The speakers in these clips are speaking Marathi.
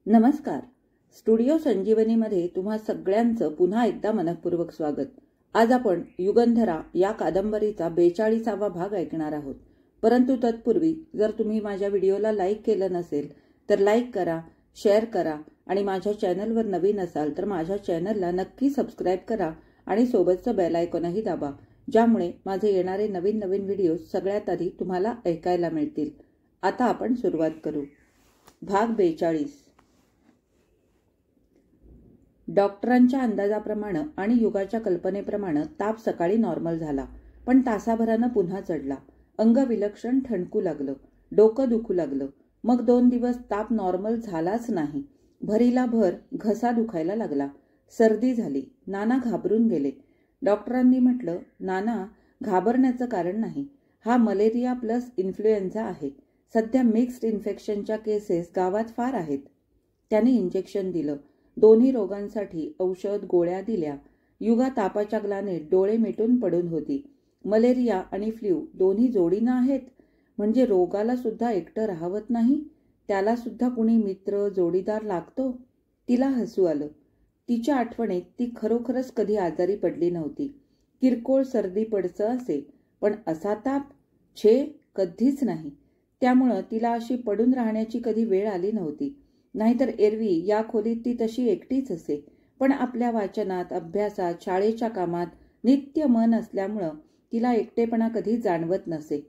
नमस्कार. स्टुडिओ संजीवनीमध्ये तुम्हा सगळ्यांचं पुन्हा एकदा मनपूर्वक स्वागत. आज आपण युगंधरा या कादंबरीचा 42वा भाग ऐकणार आहोत. परंतु तत्पूर्वी जर तुम्ही माझ्या व्हिडिओला लाईक केलं नसेल तर लाईक करा, शेअर करा आणि माझ्या चॅनलवर नवीन असाल तर माझ्या चॅनलला नक्की सबस्क्राईब करा आणि सोबतचं बेल आयकॉनही दाबा, ज्यामुळे माझे येणारे नवीन व्हिडिओ सगळ्यात आधी तुम्हाला ऐकायला मिळतील. आता आपण सुरुवात करू. भाग 42. डॉक्टरांच्या अंदाजाप्रमाणे आणि युगाच्या कल्पनेप्रमाणे ताप सकाळी नॉर्मल झाला, पण तासाभरानं पुन्हा चढला. अंग विलक्षण ठणकू लागलं, डोकं दुखू लागलं. मग 2 दिवस ताप नॉर्मल झालाच नाही. भरीला भर घसा दुखायला लागला. सर्दी झाली. नाना घाबरून गेले. डॉक्टरांनी म्हटलं, नाना, घाबरण्याचं कारण नाही. हा मलेरिया प्लस इन्फ्लुएन्झा आहे. सध्या मिक्स्ड इन्फेक्शनच्या केसेस गावात फार आहेत. त्यांनी इंजेक्शन दिलं. दोन्ही रोगांसाठी औषध गोळ्या दिल्या. युगा तापाच्या ग्लानीत डोळे मिटून पडून होती. मलेरिया आणि फ्ल्यू दोन्ही जोडीनं आहेत म्हणजे रोगाला सुद्धा एकटं राहवत नाही, त्याला सुद्धा कुणी मित्र जोडीदार लागतो. तिला हसू आलं. तिच्या आठवणीत ती खरोखरच कधी आजारी पडली नव्हती. किरकोळ सर्दी पडचं असे, पण असा ताप कधीच नाही. त्यामुळं तिला अशी पडून राहण्याची कधी वेळ आली नव्हती. नाहीतर एरवी या खोलीत ती तशी एकटीच असे, पण आपल्या वाचनात, अभ्यासात, शाळेच्या कामात नित्य मन असल्यामुळं तिला एकटेपणा कधी जाणवत नसे.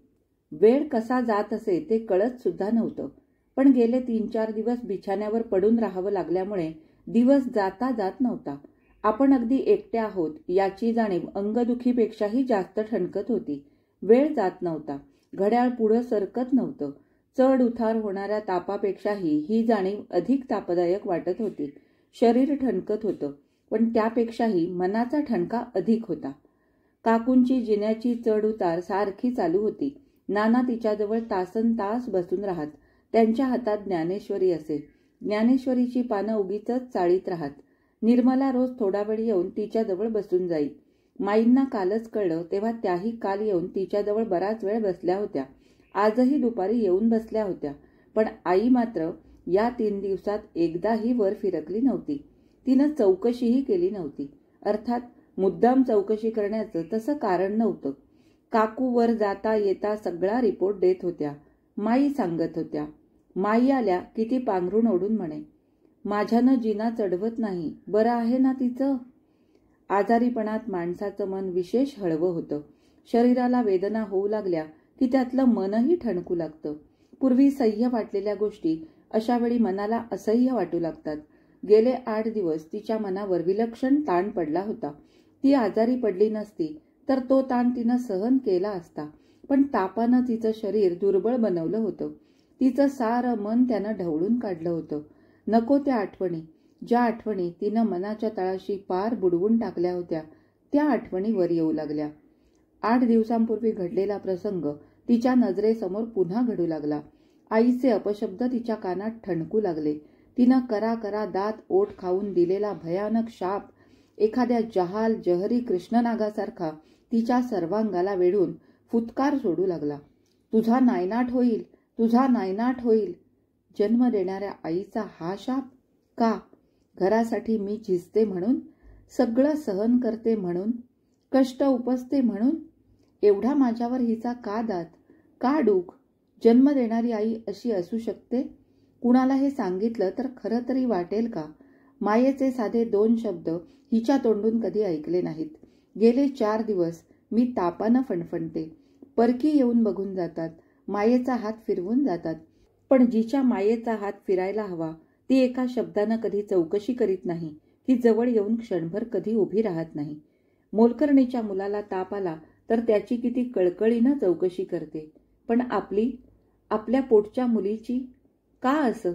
वेळ कसा जात असे ते कळत सुद्धा नव्हतं. पण गेले 3-4 दिवस बिछाण्यावर पडून राहावं लागल्यामुळे दिवस जाता जात नव्हता. आपण अगदी एकटे आहोत याची जाणीव अंगदुखीपेक्षाही जास्त ठणकत होती. वेळ जात नव्हता. घड्याळ पुढं सरकत नव्हतं. चढ उतार होणाऱ्या तापापेक्षाही ही जाणीव अधिक तापदायक वाटत होती. शरीर ठणकत होतं, पण त्यापेक्षाही मनाचा ठणका अधिक होता. काकूंची जिन्याची चढ उतार सारखी चालू होती. नाना तिच्याजवळ तासनतास बसून राहत. त्यांच्या हातात ज्ञानेश्वरी असे. ज्ञानेश्वरीची पानं उगीचच चाळीत राहत. निर्मला रोज थोडा वेळ येऊन तिच्याजवळ बसून जाई. माईंना कालच कळलं तेव्हा त्याही काल येऊन तिच्याजवळ बराच वेळ बसल्या होत्या. आजही दुपारी येऊन बसल्या होत्या. पण आई मात्र या 3 दिवसात एकदाही वर फिरकली नव्हती. तिनं चौकशीही केली नव्हती. अर्थात मुद्दाम चौकशी करण्याचं तसं कारण नव्हतं. काकू वर जाता येता सगळा रिपोर्ट देत होत्या. माई सांगत होत्या. माई आल्या की ती पांघरून ओढून म्हणे, माझ्यानं जिना चढवत नाही, बरं आहे ना तिचं? आजारीपणात माणसाचं मन विशेष हळवं होतं. शरीराला वेदना होऊ लागल्या की त्यातलं मनही ठणकू लागतं. पूर्वी सह्य वाटलेल्या गोष्टी अशावेळी मनाला असह्य वाटू लागतात. गेले 8 दिवस तिच्या मनावर विलक्षण ताण पडला होता. ती आजारी पडली नसती तर तो ताण तिनं सहन केला असता, पण तापानं तिचं शरीर दुर्बळ बनवलं होतं. तिचं सारं मन त्यानं ढवळून काढलं होतं. नको त्या आठवणी, ज्या आठवणी तिनं मनाच्या तळाशी पार बुडवून टाकल्या होत्या, त्या आठवणी वर येऊ लागल्या. 8 दिवसांपूर्वी घडलेला प्रसंग तिच्या नजरेसमोर पुन्हा घडू लागला. आईचे अपशब्द तिच्या कानात ठणकू लागले. तिनं करा दात ओठ खाऊन दिलेला भयानक शाप एखाद्या जहाल जहरी कृष्णनागासारखा तिच्या सर्वांगाला वेढून फुत्कार सोडू लागला. तुझा नायनाट होईल, तुझा नायनाट होईल. जन्म देणाऱ्या आईचा हा शाप का? घरासाठी मी झिजते म्हणून, सगळं सहन करते म्हणून, कष्ट उपसते म्हणून? एवढा माझ्यावर हिचा का दात, का डूख? जन्म देणारी आई अशी असू शकते? कुणाला हे सांगितलं तर खरं तरी वाटेल का? मायेचे साधे 2 शब्द हिच्या तोंडून कधी ऐकले नाहीत. गेले 4 दिवस मी तापानं फणफणते. परकी येऊन बघून जातात, मायेचा हात फिरवून जातात, पण जिच्या मायेचा हात फिरायला हवा ती एका शब्दानं कधी चौकशी करीत नाही, की जवळ येऊन क्षणभर कधी उभी राहत नाही. मोलकरणीच्या मुलाला ताप आला तर त्याची किती कळकळीनं चौकशी करते, पण आपल्या पोटच्या मुलीची का असं?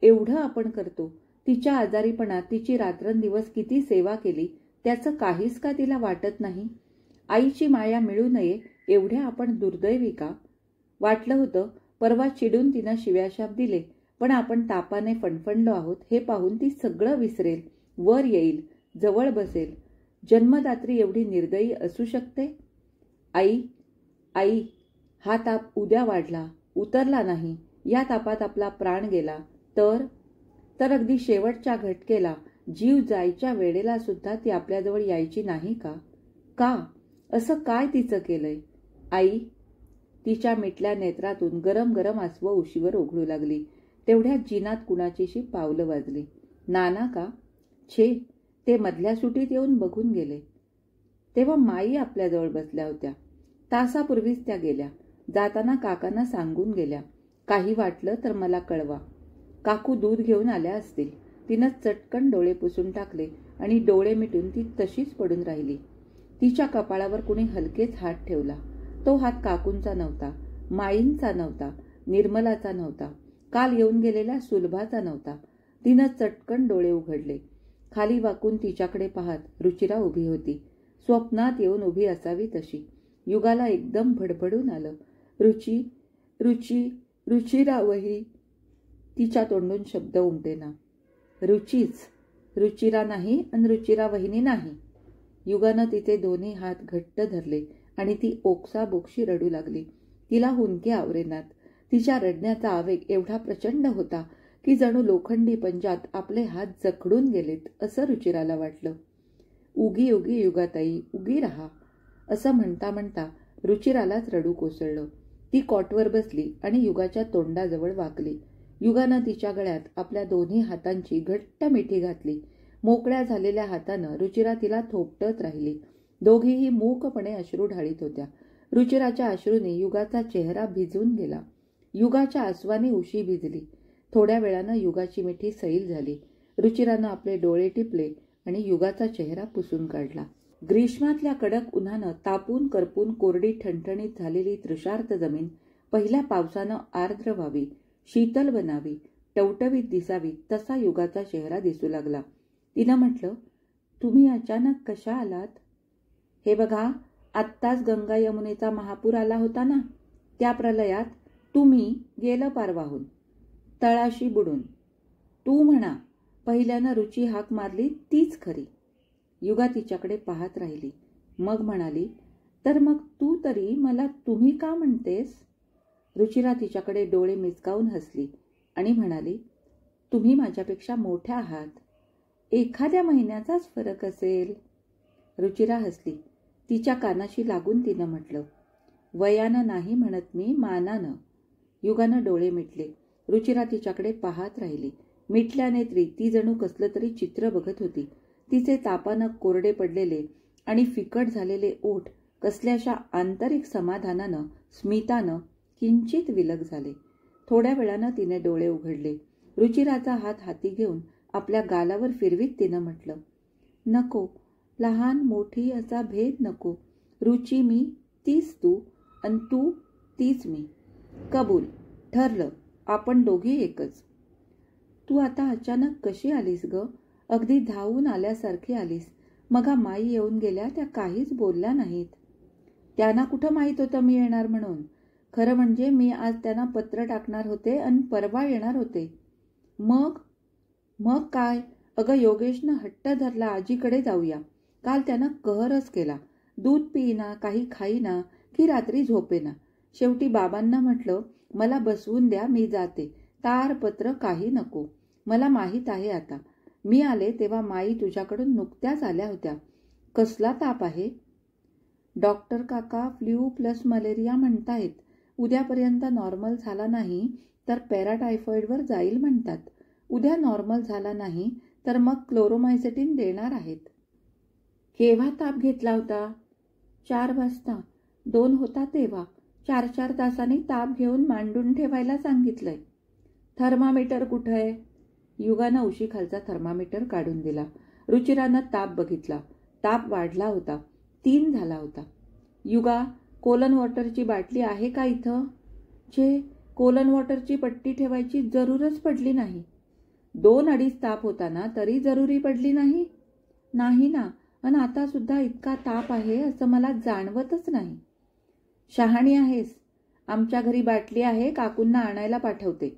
एवढं आपण करतो. तिच्या आजारीपणात तिची रात्रंदिवस किती सेवा केली, त्याचं काहीच का तिला वाटत नाही? आईची माया मिळू नये एवढ्या आपण दुर्दैवी का? वाटलं होतं परवा चिडून तिनं शिव्याशाप दिले, पण आपण तापाने फणफणलो आहोत हे पाहून ती सगळं विसरेल, वर येईल, जवळ बसेल. जन्मदात्री एवढी निर्दयी असू शकते? आई, हा ताप उद्या वाढला, उतरला नाही, या तापात आपला प्राण गेला तर? तर अगदी शेवटच्या घटकेला, जीव जायच्या वेळेला सुद्धा ती आपल्याजवळ यायची नाही का? का? असं काय तिचं केलंय? आई, तिच्या मिटल्या नेत्रातून गरम गरम आसवं उशीवर ओघळू लागली. तेवढ्यात जिनात कुणाचीशी पावलं वाजली. नाना का? छे, ते मधल्या सुटीत येऊन बघून गेले. तेव्हा माई आपल्याजवळ बसल्या होत्या. तासापूर्वीच त्या गेल्या. जाताना काकांना सांगून गेल्या, काही वाटलं तर मला कळवा. काकू दूध घेऊन आल्या असतील. तिनं चटकन डोळे पुसून टाकले आणि डोळे मिटून ती तशीच पडून राहिली. तिच्या कपाळावर कुणी हलकेच हात ठेवला. तो हात काकूंचा नव्हता, माईंचा नव्हता, निर्मलाचा नव्हता, काल येऊन गेलेल्या सुलभाचा नव्हता. तिनं चटकन डोळे उघडले. खाली वाकून तिच्याकडे पाहत रुचिरा उभी होती. स्वप्नात येऊन उभी असावी तशी. युगाला एकदम भडभडून आलं. रुची, रुची, रुचिरा वही. तिच्या तोंडून शब्द उमटेना. रुचीच, रुचिरा नाही आणि रुचिरा वहिनी नाही. युगानं तिचे दोन्ही हात घट्ट धरले आणि ती ओक्साबोक्शी रडू लागली. तिला हुंदके आवरेनात. तिच्या रडण्याचा आवेग एवढा प्रचंड होता की जणू लोखंडी पंजात आपले हात जखडून गेलेत असं रुचिराला वाटलं. उगी उगी युगाताई, उगी राहा, असं म्हणता म्हणता रुचिरालाच रडू कोसळलं. ती कॉटवर बसली आणि युगाच्या तोंडाजवळ वाकली. युगानं तिच्या गळ्यात आपल्या दोन्ही हातांची घट्ट मिठी घातली. मोकळ्या झालेल्या हातानं रुचिरा तिला थोपटत राहिली. दोघीही मूकपणे अश्रू ढाळीत होत्या. रुचिराच्या अश्रूने युगाचा चेहरा भिजून गेला. युगाच्या आसवाने उशी भिजली. थोड्या वेळानं युगाची मिठी सैल झाली. रुचिरानं आपले डोळे टिपले आणि युगाचा चेहरा पुसून काढला. ग्रीष्मातल्या कडक उन्हानं तापून करपून कोरडी ठणठणीत झालेली तृषार्त जमीन पहिल्या पावसानं आर्द्र व्हावी, शीतल बनावी, टवटवीत दिसावी तसा युगाचा चेहरा दिसू लागला. तिनं म्हटलं, तुम्ही अचानक कशा आलात? हे बघा, आत्ताच गंगा यमुनेचा महापूर आला होता ना, त्या प्रलयात तुम्ही गेलं पार वाहून, तळाशी बुडून. तू म्हणा, पहिल्यानं रुची हाक मारली तीच खरी. युगा तिच्याकडे पाहत राहिली. मग म्हणाली, तर मग तू तरी मला तुम्ही का म्हणतेस? रुचिरा तिच्याकडे डोळे मिचकावून हसली आणि म्हणाली, तुम्ही माझ्यापेक्षा मोठ्या आहात. एखाद्या महिन्याचाच फरक असेल. रुचिरा हसली. तिच्या कानाशी लागून तिनं म्हटलं, वयानं नाही म्हणत मी, मानानं. युगानं डोळे मिटले. रुचिरा तिच्याकडे पाहत राहिली. मिटल्या नेत्री ती जणू कसलं तरी चित्र बघत होती. तिचे तापानं कोरडे पडलेले आणि फिकट झालेले ओठ कसल्याशा आंतरिक समाधानानं, स्मितानं किंचित विलग झाले. थोड्या वेळानं तिने डोळे उघडले. रुचिराचा हात हाती घेऊन आपल्या गालावर फिरवीत तिनं म्हटलं, नको, लहान मोठी असा भेद नको. रुची मी, तीच तू, आणि तू तीच मी. कबूल, ठरलं, आपण दोघी एकच. तू आता अचानक कशी आलीस ग? अगदी धावून आल्यासारखी आलीस. मगा माई येऊन गेल्या, त्या काहीच बोलल्या नाहीत. त्यांना कुठं माहीत होतं मी येणार म्हणून. खरं म्हणजे मी आज त्यांना पत्र टाकणार होते आणि परवा येणार होते. मग मग काय? अगं योगेशनं हट्ट धरला, आजीकडे जाऊया. काल त्यानं कहरच केला. दूध पिईना, काही खाईना की रात्री झोपेना. शेवटी बाबांना म्हटलं, मला बसवून द्या, मी जाते. तारपत्र काही नको. मला माहीत आहे आता. मी आले तेव्हा माई तुझ्याकडून नुकत्याच आल्या होत्या. कसला ताप आहे? डॉक्टर काका फ्ल्यू प्लस मलेरिया म्हणतायत. उद्यापर्यंत नॉर्मल झाला नाही तर पॅराटायफॉइडवर जाईल म्हणतात. उद्या नॉर्मल झाला नाही तर मग क्लोरोमायसेटिन देणार आहेत. केव्हा ताप घेतला होता? 4 वाजता. 2 होता तेव्हा. 4-4 तासांनी ताप घेऊन मांडून ठेवायला सांगितलंय. थर्मामीटर कुठं आहे? युगानं उशीखालचा थर्मामीटर काढून दिला. रुचिरानं ताप बघितला. ताप वाढला होता. 3 झाला होता. युगा, कोलन वॉटरची बाटली आहे का इथं? छे, कोलन वॉटरची पट्टी ठेवायची जरूरच पडली नाही. 2-2.5 ताप होता ना, तरी जरुरी पडली नाही? नाही ना, आणि आता सुद्धा इतका ताप आहे असं मला जाणवतच नाही. शहाणी आहेस. आमच्या घरी बाटली आहे, काकूंना आणायला पाठवते.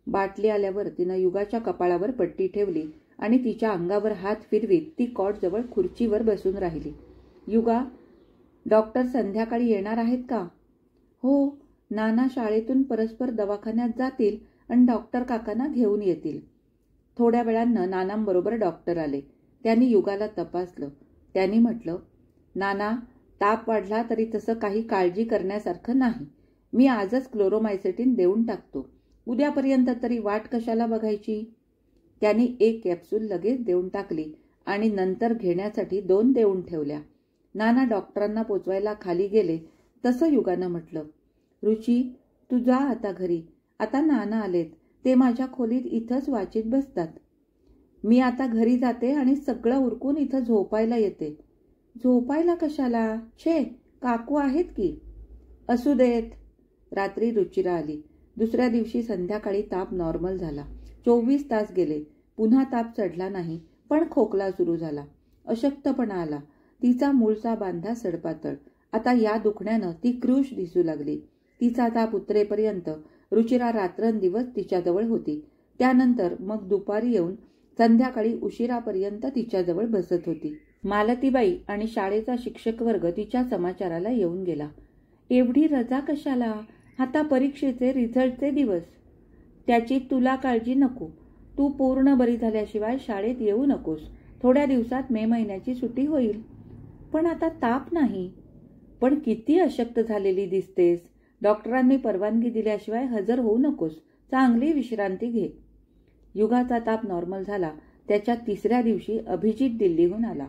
बाटली आल्यावर तिनं युगाच्या कपाळावर पट्टी ठेवली आणि तिच्या अंगावर हात फिरवीत ती कॉटजवळ खुर्चीवर बसून राहिली. युगा, डॉक्टर संध्याकाळी येणार आहेत का? हो, नाना शाळेतून परस्पर दवाखान्यात जातील आणि डॉक्टर काकांना घेऊन येतील. थोड्या वेळानं नानांबरोबर डॉक्टर आले. त्यांनी युगाला तपासलं. त्यांनी म्हटलं, नाना, ताप वाढला तरी तसं काही काळजी करण्यासारखं नाही. मी आजच क्लोरोमायसेटिन देऊन टाकतो. उद्यापर्यंत तरी वाट कशाला बघायची. त्यांनी 1 कॅप्सूल लगेच देऊन टाकली आणि नंतर घेण्यासाठी 2 देऊन ठेवल्या. नाना डॉक्टरांना पोचवायला खाली गेले तसं युगानं म्हटलं, रुची, तू जा आता घरी. आता नाना आलेत, ते माझ्या खोलीत इथंच वाचीत बसतात. मी आता घरी जाते आणि सगळं उरकून इथं झोपायला येते. झोपायला कशाला? छे, काकू आहेत की. असू देत. रात्री रुचिरा आली. दुसऱ्या दिवशी संध्याकाळी ताप नॉर्मल झाला. 24 तास गेले. पुन्हा ताप चढला नाही, पण खोकला सुरू झाला. अशक्तपणा आला. तिचा मूळचा बांधा सडपातळ. आता या दुखण्यानं ती कृश दिसू लागली. तिचा ताप उतरेपर्यंत रुचिरा रात्रंदिवस तिच्याजवळ होती. त्यानंतर मग दुपारी येऊन संध्याकाळी उशिरापर्यंत तिच्याजवळ बसत होती. मालतीबाई आणि शाळेचा शिक्षक वर्ग तिच्या समाचाराला येऊन गेला. एवढी रजा कशाला? आता परीक्षेचे रिझल्टचे दिवस. त्याची तुला काळजी नको. तू पूर्ण बरी झाल्याशिवाय शाळेत येऊ नकोस. थोड्या दिवसात मे महिन्याची सुट्टी होईल. पण आता ताप नाही. पण किती अशक्त झालेली दिसतेस. डॉक्टरांनी परवानगी दिल्याशिवाय हजर होऊ नकोस. चांगली विश्रांती घे. युगाचा ताप नॉर्मल झाला. त्याच्या 3ऱ्या दिवशी अभिजित दिल्लीहून आला.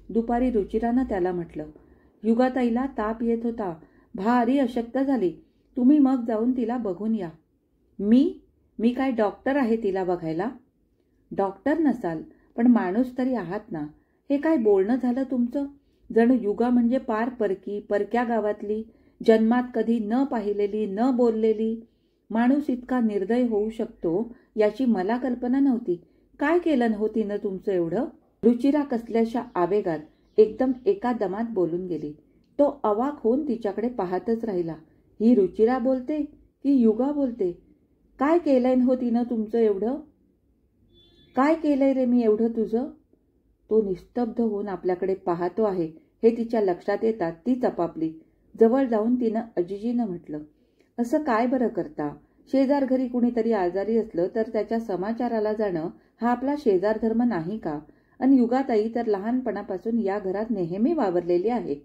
दुपारी रुचिरानं त्याला म्हटलं, युगाताईला ताप येत होता. भारी अशक्त झाली. तुम्ही मग जाऊन तिला बघून या. मी काय डॉक्टर आहे तिला बघायला? डॉक्टर नसाल, पण माणूस तरी आहात ना. हे काय बोलणं झालं तुमचं? जणू युगा म्हणजे पार परक्या गावातली, जन्मात कधी न पाहिलेली, न बोललेली. माणूस इतका निर्दय होऊ शकतो याची मला कल्पना नव्हती. काय केलं हो तिनं तुमचं एवढं? रुचिरा कसल्याशा आवेगात एकदम एका दमात बोलून गेली. तो अवाक होऊन तिच्याकडे पाहतच राहिला. ही रुचिरा बोलते की युगा बोलते? काय केलंय हो तिनं तुमचं एवढं? काय केलंय रे मी एवढं तुझं? तो निस्तब्ध होऊन आपल्याकडे पाहतो आहे हे तिच्या लक्षात येतात ती चपापली. जवळ जाऊन तिनं अजिजीनं म्हटलं, असं काय बरं करता? शेजार घरी कुणीतरी आजारी असलं तर त्याच्या समाचाराला जाणं हा आपला शेजार धर्म नाही का? आणि युगाताई तर लहानपणापासून या घरात नेहमी वावरलेली आहे.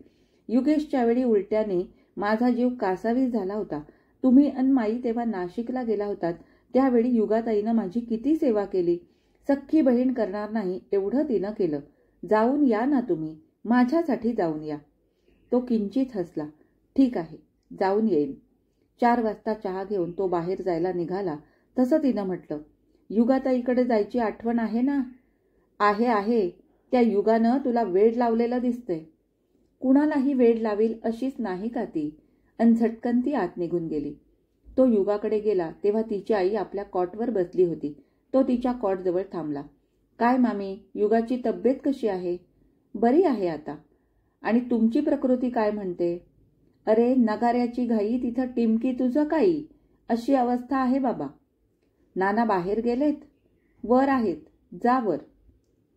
युगेशच्या वेळी उलट्याने माझा जीव कासावीस झाला होता. तुम्ही अन माई तेव्हा नाशिकला गेला होतात त्यावेळी युगाताईनं माझी किती सेवा केली. सख्खी बहीण करणार नाही एवढं तिनं केलं. जाऊन या ना तुम्ही. माझ्यासाठी जाऊन या. तो किंचित हसला. ठीक आहे, जाऊन येईन. 4 वाजता चहा घेऊन तो बाहेर जायला निघाला तसं तिनं म्हटलं, युगाताईकडे जायची आठवण आहे ना? आहे. त्या युगानं तुला वेड लावलेलं दिसतंय. कुणालाही वेड लावील अशीच नाही का ती? अन झटकन ती आत निघून गेली. तो युगाकडे गेला तेव्हा तिची आई आपल्या कॉटवर बसली होती. तो तिच्या कॉटजवळ थांबला. काय मामी, युगाची तब्येत कशी आहे? बरी आहे आता. आणि तुमची प्रकृती काय म्हणते? अरे नगाऱ्याची घाई तिथं टिमकी तुझं काही, अशी अवस्था आहे बाबा. नाना बाहेर गेलेत? वर आहेत, जा वर.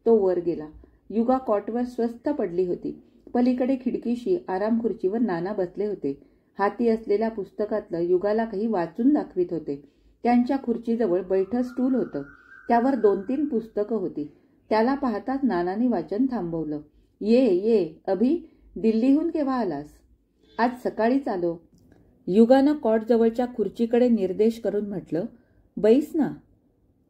तो वर गेला. युगा कॉटवर स्वस्थ पडली होती. पलीकडे खिडकीशी आराम खुर्चीवर नाना बसले होते. हाती असलेल्या पुस्तकातलं युगाला काही वाचून दाखवित होते. त्यांच्या खुर्चीजवळ बैठं स्टूल होतं. त्यावर 2-3 पुस्तकं होती. त्याला पाहताच नानांनी वाचन थांबवलं. ये अभि, दिल्लीहून केव्हा आलास? आज सकाळीच आलो. युगानं कॉटजवळच्या खुर्चीकडे निर्देश करून म्हटलं, बैस ना.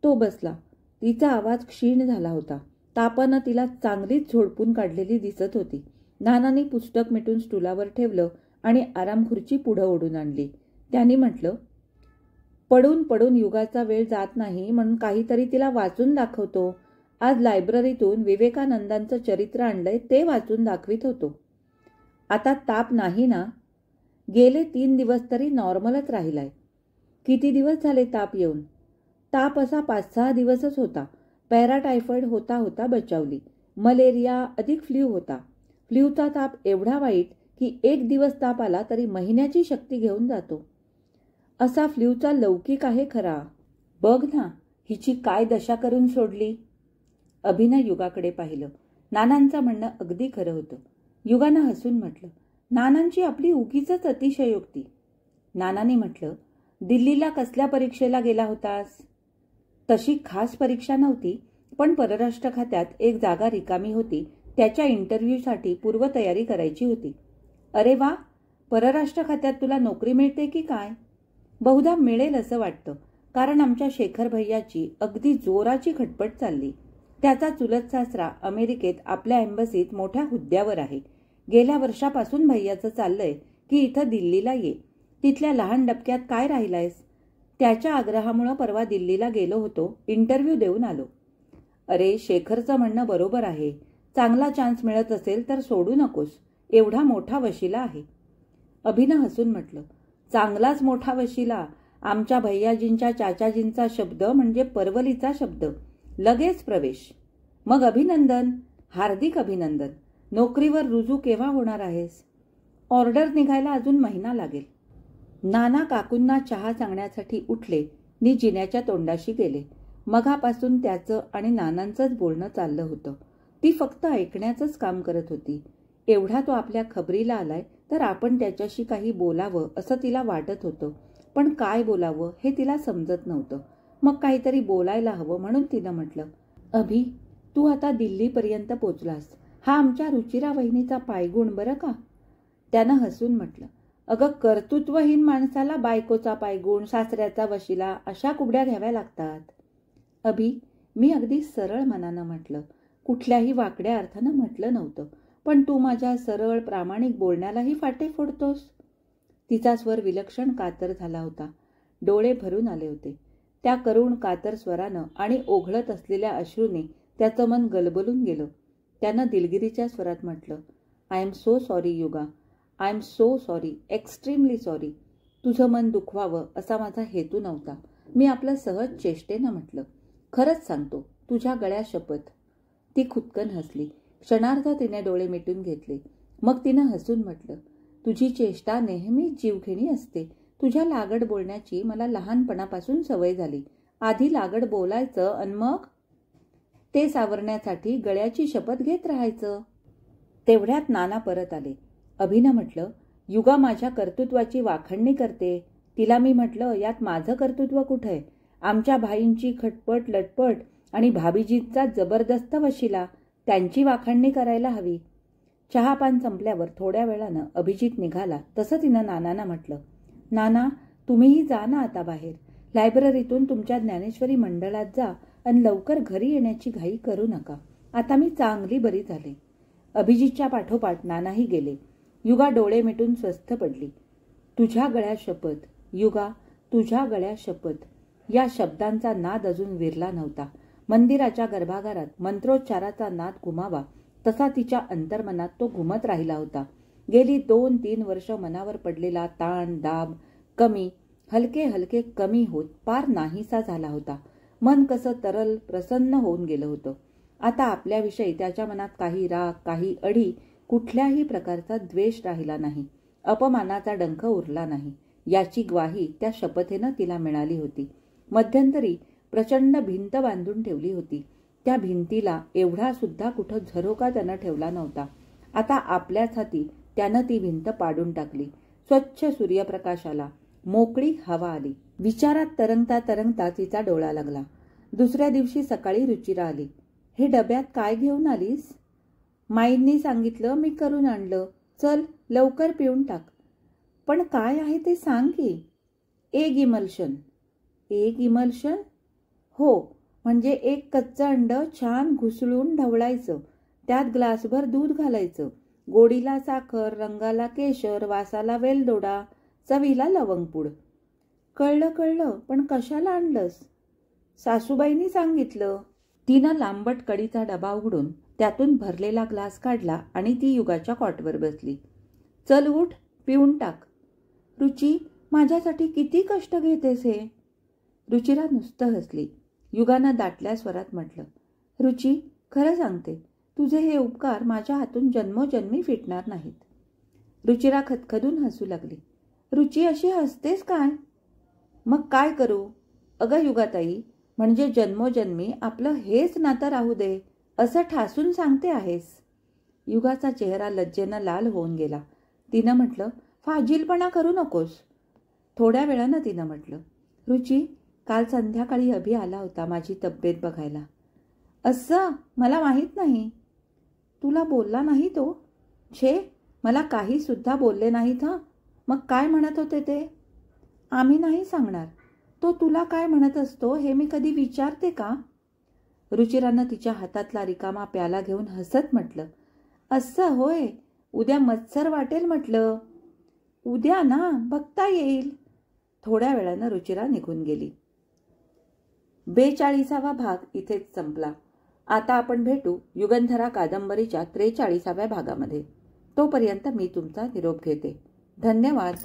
तो बसला. तिचा आवाज क्षीण झाला होता. तापानं तिला चांगलीच झोडपून काढलेली दिसत होती. नानांनी पुस्तक मिटून स्टूलावर ठेवलं आणि आराम खुर्ची पुढं ओढून आणली. त्यांनी म्हटलं, पडून युगाचा वेळ जात नाही म्हणून काहीतरी तिला वाचून दाखवतो. आज लायब्ररीतून विवेकानंदांचं चरित्र आणलंय ते वाचून दाखवित होतो. आता ताप नाही ना? गेले 3 दिवस तरी नॉर्मलच राहिलाय. किती दिवस झाले ताप येऊन? ताप असा 5-6 दिवसच होता. पॅराटायफॉइड होता बचावली. मलेरिया अधिक फ्ल्यू होता. फ्ल्यूचा ताप एवढा वाईट की 1 दिवस ताप आला तरी महिन्याची शक्ती घेऊन जातो. असा फ्ल्यूचा लौकिक आहे खरा. बघ ना हिची काय दशा करून सोडली. अभिनं युगाकडे पाहिलं. नानांचं म्हणणं अगदी खरं होतं. युगानं हसून म्हटलं, नानांची आपली उगीचच अतिशयोक्ती. नानांनी म्हटलं, दिल्लीला कसल्या परीक्षेला गेला होतास? तशी खास परीक्षा नव्हती, पण परराष्ट्र खात्यात एक जागा रिकामी होती. त्याच्या इंटरव्ह्यूसाठी पूर्वतयारी करायची होती. अरे वा, परराष्ट्र खात्यात तुला नोकरी मिळते की काय? बहुधा मिळेल असं वाटतं, कारण आमच्या शेखर भैयाची अगदी जोराची खटपट चालली. त्याचा चुलत सासरा अमेरिकेत आपल्या एम्बसीत मोठ्या हुद्द्यावर आहे. गेल्या वर्षापासून भैयाचं चाललंय की इथं दिल्लीला ये. तिथल्या लहान डबक्यात काय राहिलायस? त्याच्या आग्रहामुळं परवा दिल्लीला गेलो होतो, इंटरव्ह्यू देऊन आलो. अरे, शेखरचं म्हणणं बरोबर आहे. चांगला चान्स मिळत असेल तर सोडू नकोस. एवढा मोठा वशिला आहे. अभिनं हसून म्हटलं, चांगलाच मोठा वशिला. आमच्या भैयाजींच्या चाचाजींचा शब्द म्हणजे परवलीचा शब्द. लगेच प्रवेश. मग अभिनंदन, हार्दिक अभिनंदन. नोकरीवर रुजू केव्हा होणार आहेस? ऑर्डर निघायला अजून महिना लागेल. नाना काकूंना चहा सांगण्यासाठी उठले नि जिन्याच्या तोंडाशी गेले. मघापासून त्याचं आणि नानांचंच बोलणं चाललं होतं. ती फक्त ऐकण्याचंच काम करत होती. एवढा तो आपल्या खबरीला आलाय तर आपण त्याच्याशी काही बोलावं असं तिला वाटत होतं. पण काय बोलावं हे तिला समजत नव्हतं. मग काहीतरी बोलायला हवं म्हणून तिनं म्हटलं, अभि, तू आता दिल्लीपर्यंत पोचलास. हा आमच्या रुचिरा वहिनीचा पायगुण बरं का? त्यानं हसून म्हटलं, अगं, कर्तृत्वहीन माणसाला बायकोचा पायगुण, सासऱ्याचा वशिला अशा कुबड्या घ्याव्या लागतात. अभि, मी अगदी सरळ मनानं म्हटलं. कुठल्याही वाकड्या अर्थानं म्हटलं नव्हतं. पण तू माझ्या सरळ प्रामाणिक बोलण्यालाही फाटे फोडतोस. तिचा स्वर विलक्षण कातर झाला होता. डोळे भरून आले होते. त्या करुण कातर स्वरानं आणि ओघळत असलेल्या अश्रूने त्याचं मन गलबलून गेलं. त्यानं दिलगिरीच्या स्वरात म्हटलं, आय एम सो सॉरी युगा. I am so sorry, extremely sorry. तुझं मन दुखवावं असा माझा हेतू नव्हता. मी आपलं सहज चेष्टेनं म्हटलं. खरंच सांगतो, तुझ्या गळ्या शपथ. ती खुदकन हसली. क्षणार्ध तिने डोळे मिटून घेतले. मग तिनं हसून म्हटलं, तुझी चेष्टा नेहमीच जीवघेणी असते. तुझ्या लागड बोलण्याची मला लहानपणापासून सवय झाली. आधी लागड बोलायचं आणि मग ते सावरण्यासाठी गळ्याची शपथ घेत राहायचं. तेवढ्यात नाना परत आले. अभिनं म्हटलं, युगा माझ्या कर्तृत्वाची वाखणणी करते. तिला मी म्हटलं, यात माझं कर्तृत्व कुठंय? आमच्या भाईंची खटपट लटपट आणि भाभीजींचा जबरदस्त वशिला, त्यांची वाखाणणी करायला हवी. चहापान संपल्यावर थोड्या वेळानं अभिजित निघाला तसं तिनं नानांना म्हटलं, नाना, तुम्हीही जा ना आता बाहेर. लायब्ररीतून तुमच्या ज्ञानेश्वरी मंडळात जा आणि लवकर घरी येण्याची घाई करू नका. आता मी चांगली बरी झाले. अभिजितच्या पाठोपाठ नानाही गेले. युगा डोळे मिटून स्वस्थ पडली. तुझ्या गळ्या शपथ, युगा, तुझ्या गळ्या शपथ. या शब्दांचा नाद अजून विरला नव्हता. मंदिराच्या गर्भागारात मंत्रोच्चाराचा नाद घुमावा तसा तिच्या अंतर्मनात तो घुमत राहिला होता. गेली 2-3 वर्ष मनावर पडलेला ताण दाब कमी हलके हलके कमी होत पार नाहीसा झाला होता. मन कसं तरल प्रसन्न होऊन गेलं होतं. आता आपल्याविषयी त्याच्या मनात काही राग, काही अढी, कुठल्याही प्रकारचा द्वेष राहिला नाही. अपमानाचा डंख उरला नाही. याची ग्वाही त्या शपथेनं तिला मिळाली होती. मध्यंतरी प्रचंड भिंत बांधून ठेवली होती. त्या भिंतीला एवढा सुद्धा कुठं झरोका त्यानं ठेवला नव्हता. आता आपल्याच हाती त्यानं ती भिंत पाडून टाकली. स्वच्छ सूर्यप्रकाश आला. मोकळी हवा आली. विचारात तरंगता तरंगता तिचा डोळा लागला. दुसऱ्या दिवशी सकाळी रुचिरा आली. हे डब्यात काय घेऊन आलीस? माईंनी सांगितलं, मी करून आणलं. चल लवकर पिऊन टाक. पण काय आहे ते सांग की. Egg emulsion. Egg emulsion? हो, म्हणजे एक कच्चं अंड छान घुसळून ढवळायचं. त्यात ग्लासभर दूध घालायचं. गोडीला साखर, रंगाला केशर, वासाला वेलदोडा, चवीला लवंगपूड. कळलं कळलं, पण कशाला आणलंस? सासूबाईंनी सांगितलं. तिनं लांबट कडीचा डबा उघडून त्यातून भरलेला ग्लास काढला आणि ती युगाच्या कॉटवर बसली. चल उठ, पिऊन टाक. रुची, माझ्यासाठी किती कष्ट घेतेस हे? रुचिरा नुसतं हसली. युगानं दाटल्या स्वरात म्हटलं, रुची, खरं सांगते, तुझे हे उपकार माझ्या हातून जन्मोजन्मी फिटणार नाहीत. रुचिरा खदखदून हसू लागली. रुची, अशी हसतेस काय? मग काय करू? अगं युगाताई, म्हणजे जन्मोजन्मी आपलं हेच नातं राहू दे असं ठासून सांगते आहेस. युगाचा चेहरा लज्जेनं लाल होऊन गेला. तिनं म्हटलं, फाजीलपणा करू नकोस. थोड्या वेळानं तिनं म्हटलं, रुची, काल संध्याकाळी अभि आला होता माझी तब्येत बघायला. असं? मला माहीत नाही. तुला बोलला नाही तो? छे, मला काही सुद्धा बोलले नाहीत हं. मग काय म्हणत होते ते? आम्ही नाही सांगणार. तो तुला काय म्हणत असतो हे मी कधी विचारते का? रुचिरानं तिच्या हातातला रिकामा प्याला घेऊन हसत म्हटलं. असं होय, उद्या मत्सर वाटेल म्हटलं. उद्या ना, बघता येईल. थोड्या वेळानं रुचिरा निघून गेली. 42वा भाग इथेच संपला. आता आपण भेटू युगंधरा कादंबरीच्या 43व्या भागामध्ये. तोपर्यंत मी तुमचा निरोप घेते. धन्यवाद.